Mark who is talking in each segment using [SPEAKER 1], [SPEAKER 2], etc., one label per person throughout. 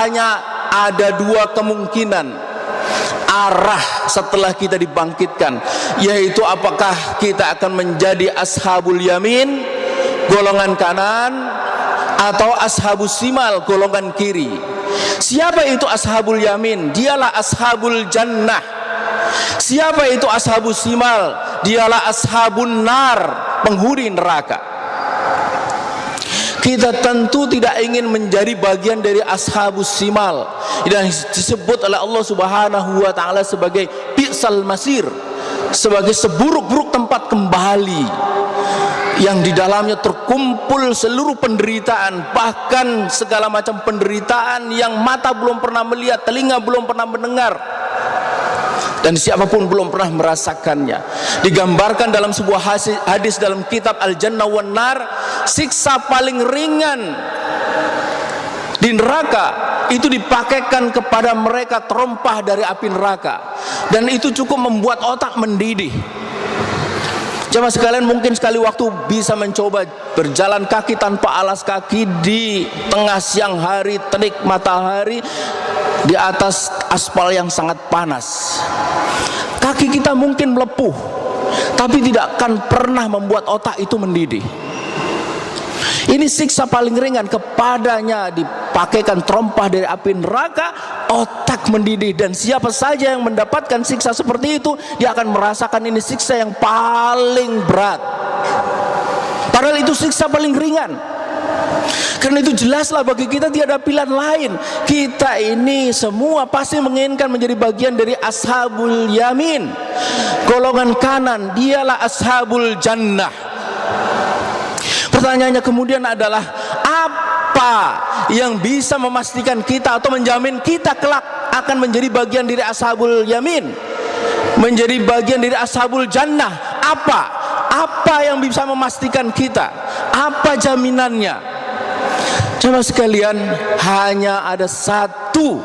[SPEAKER 1] hanya ada dua kemungkinan arah setelah kita dibangkitkan, yaitu apakah kita akan menjadi ashabul yamin, golongan kanan, atau ashabus simal, golongan kiri. Siapa itu ashabul yamin? Dialah ashabul jannah. Siapa itu ashabus simal? Dialah ashabun nar, penghuni neraka. Kita tentu tidak ingin menjadi bagian dari ashabus simal yang disebut oleh Allah Subhanahu wa taala sebagai bi'sal masir, sebagai seburuk-buruk tempat kembali yang di dalamnya terkumpul seluruh penderitaan, bahkan segala macam penderitaan yang mata belum pernah melihat, telinga belum pernah mendengar, dan siapapun belum pernah merasakannya. Digambarkan dalam sebuah hadis dalam kitab Al-Jannah wan Nar, siksa paling ringan di neraka itu dipakaikan kepada mereka terompah dari api neraka, dan itu cukup membuat otak mendidih. Jemaah sekalian, mungkin sekali waktu bisa mencoba berjalan kaki tanpa alas kaki di tengah siang hari, terik matahari, di atas aspal yang sangat panas. Kaki kita mungkin melepuh, tapi tidak akan pernah membuat otak itu mendidih. Ini siksa paling ringan, kepadanya dipakaikan terompah dari api neraka, otak mendidih, dan siapa saja yang mendapatkan siksa seperti itu, dia akan merasakan ini siksa yang paling berat. Padahal itu siksa paling ringan. Karena itu jelaslah bagi kita tiada pilihan lain. Kita ini semua pasti menginginkan menjadi bagian dari ashabul yamin, golongan kanan, dialah ashabul jannah. Pertanyaannya kemudian adalah, apa yang bisa memastikan kita atau menjamin kita kelak akan menjadi bagian dari ashabul yamin, menjadi bagian dari ashabul jannah? Apa yang bisa memastikan kita? Apa jaminannya? Jemaah sekalian, hanya ada satu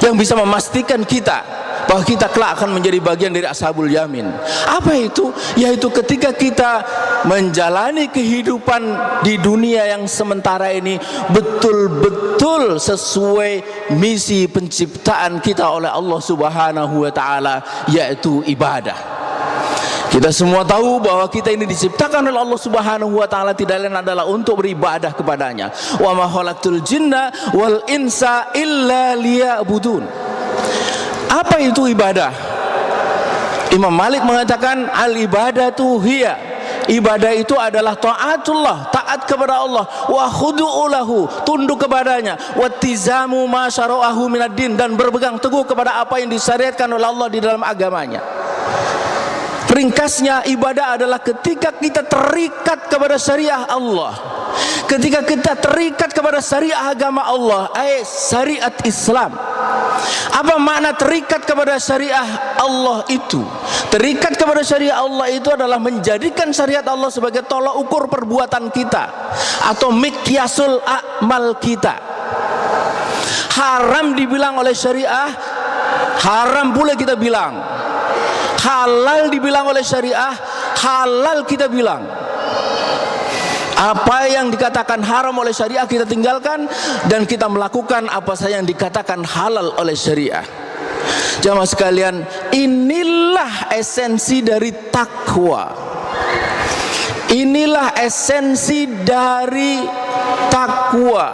[SPEAKER 1] yang bisa memastikan kita bahwa kita kelak akan menjadi bagian dari ashabul yamin. Apa itu? Yaitu ketika kita menjalani kehidupan di dunia yang sementara ini betul-betul sesuai misi penciptaan kita oleh Allah Subhanahu wa taala, yaitu ibadah. Kita semua tahu bahwa kita ini diciptakan oleh Allah Subhanahu wa taala tidak lain adalah untuk beribadah kepadanya. Wa ma khalaqtul jinna wal insa illa liya'budun. Apa itu ibadah? Imam Malik mengatakan al-ibadatu hiya, ibadah itu adalah taatullah, taat kepada Allah, wa khudu'u lahu, tunduk kepadanya, wa tizamu ma syara'ahu minad din, dan berpegang teguh kepada apa yang disyariatkan oleh Allah di dalam agamanya. Ringkasnya, ibadah adalah ketika kita terikat kepada syariah Allah, ketika kita terikat kepada syariah agama Allah, syariat Islam. Apa makna terikat kepada syariah Allah itu? Terikat kepada syariah Allah itu adalah menjadikan syariat Allah sebagai tolak ukur perbuatan kita atau miqyasul a'mal kita. Haram dibilang oleh syariah, haram pula kita bilang. Halal dibilang oleh syariah, halal kita bilang. Apa yang dikatakan haram oleh syariah kita tinggalkan, dan kita melakukan apa saja yang dikatakan halal oleh syariah. Jamaah sekalian, inilah esensi dari takwa. Inilah esensi dari takwa,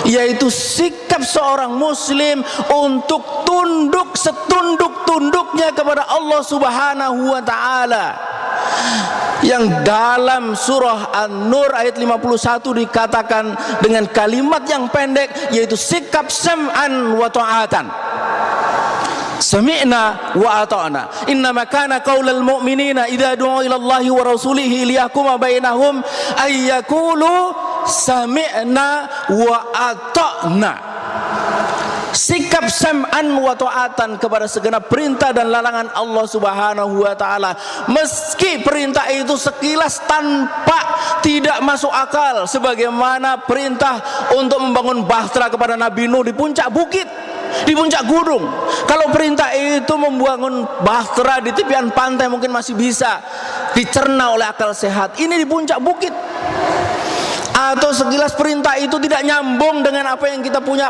[SPEAKER 1] yaitu sikap seorang muslim untuk tunduk setunduk-tunduknya kepada Allah Subhanahu wa taala. Yang dalam surah An-Nur ayat 51 dikatakan dengan kalimat yang pendek, yaitu sikap sam'an wa ta'atan. Sami'na wa ata'na. Innama kana qaulal mu'minina idza du'u ila Allahi wa rasulihi liyahkuma bainahum ay yaqulu sami'na wa ata'na. Sikap sam'an wa ta'atan kepada segenap perintah dan larangan Allah Subhanahu wa taala, meski perintah itu sekilas tanpa tidak masuk akal, sebagaimana perintah untuk membangun bahtera kepada Nabi Nuh di puncak bukit, di puncak gunung. Kalau perintah itu membangun bahtera di tepian pantai mungkin masih bisa dicerna oleh akal sehat. Ini di puncak bukit. Atau sekilas perintah itu tidak nyambung dengan apa yang kita punya